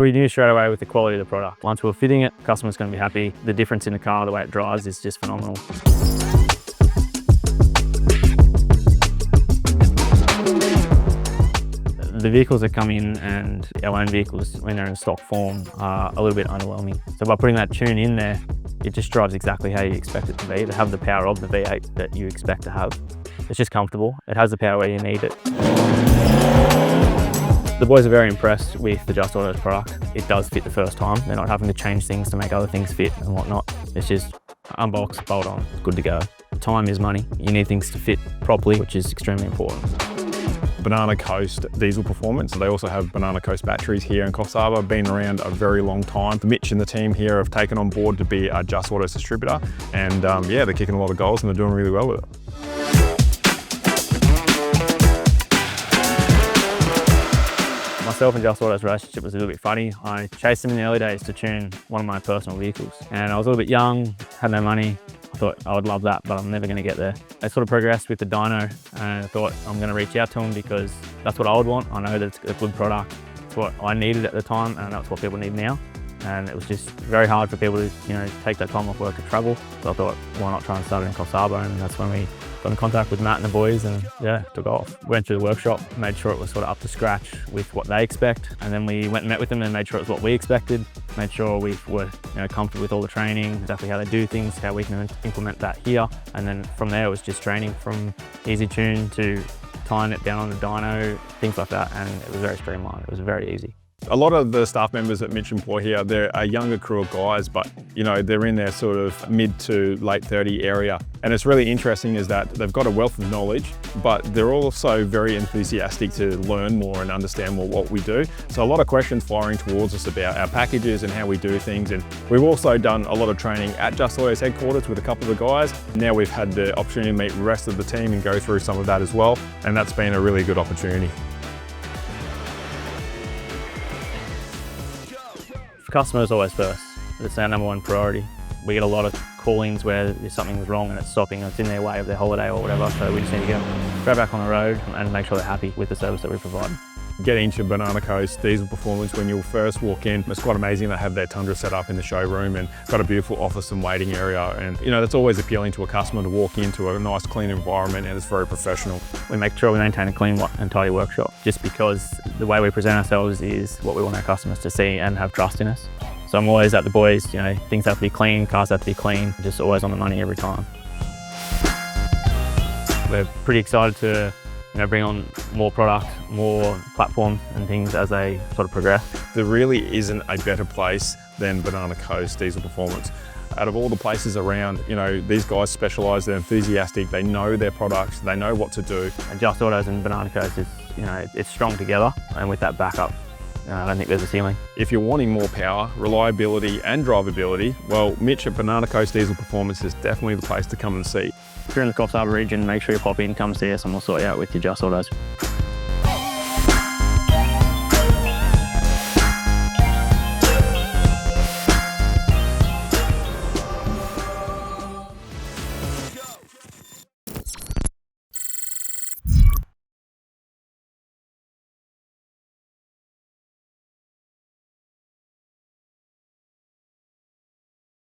We knew straight away with the quality of the product. Once we were fitting it, the customer's going to be happy. The difference in the car, the way it drives, is just phenomenal. The vehicles that come in and our own vehicles, when they're in stock form, are a little bit underwhelming. So by putting that tune in there, it just drives exactly how you expect it to be, to have the power of the V8 that you expect to have. It's just comfortable. It has the power where you need it. The boys are very impressed with the Just Autos product. It does fit the first time. They're not having to change things to make other things fit and whatnot. It's just unbox, bolt on, good to go. Time is money. You need things to fit properly, which is extremely important. Banana Coast diesel performance. They also have Banana Coast batteries here in Coffs Harbour, been around a very long time. Mitch and the team here have taken on board to be a Just Autos distributor, and yeah, they're kicking a lot of goals and they're doing really well with it. Myself and Just Auto's relationship was a little bit funny. I chased them in the early days to tune one of my personal vehicles, and I was a little bit young, had no money. I thought I would love that, but I'm never going to get there. I sort of progressed with the dyno, and I thought I'm going to reach out to them because that's what I would want. I know that it's a good product. It's what I needed at the time, and that's what people need now. And it was just very hard for people to, take that time off work to travel. So I thought, why not try and start it in Coffs Harbour? And that's when we got in contact with Matt and the boys, and yeah, took off. Went through the workshop, made sure it was sort of up to scratch with what they expect. And then we went and met with them and made sure it was what we expected. Made sure we were comfortable with all the training, exactly how they do things, how we can implement that here. And then from there, it was just training from easy tune to tying it down on the dyno, things like that. And it was very streamlined. It was very easy. A lot of the staff members that Mitch employ here, they're a younger crew of guys, but they're in their sort of mid to late 30 area. And it's really interesting is that they've got a wealth of knowledge, but they're also very enthusiastic to learn more and understand more what we do. So a lot of questions firing towards us about our packages and how we do things. And we've also done a lot of training at Just Autos headquarters with a couple of the guys. Now we've had the opportunity to meet the rest of the team and go through some of that as well. And that's been a really good opportunity. Customers always first. It's our number one priority. We get a lot of call-ins where something's wrong and it's stopping, it's in their way of their holiday or whatever, so we just need to get them straight back on the road and make sure they're happy with the service that we provide. Getting into Banana Coast diesel performance when you first walk in, it's quite amazing. They have their Tundra set up in the showroom and got a beautiful office and waiting area, and that's always appealing to a customer to walk into a nice clean environment, and it's very professional. We make sure we maintain a clean and tidy workshop just because the way we present ourselves is what we want our customers to see and have trust in us. So I'm always at the boys, things have to be clean, cars have to be clean, just always on the money every time. We're pretty excited to bring on more product, more platforms and things as they sort of progress. There really isn't a better place than Banana Coast Diesel Performance. Out of all the places around, these guys specialise, they're enthusiastic, they know their products, they know what to do. And Just Autos and Banana Coast is, it's strong together, and with that backup, I don't think there's a ceiling. If you're wanting more power, reliability and drivability, well, Mitch at Banana Coast Diesel Performance is definitely the place to come and see. If you're in the Coffs Harbour region, make sure you pop in, come see us, and we'll sort you out with your Just Autos.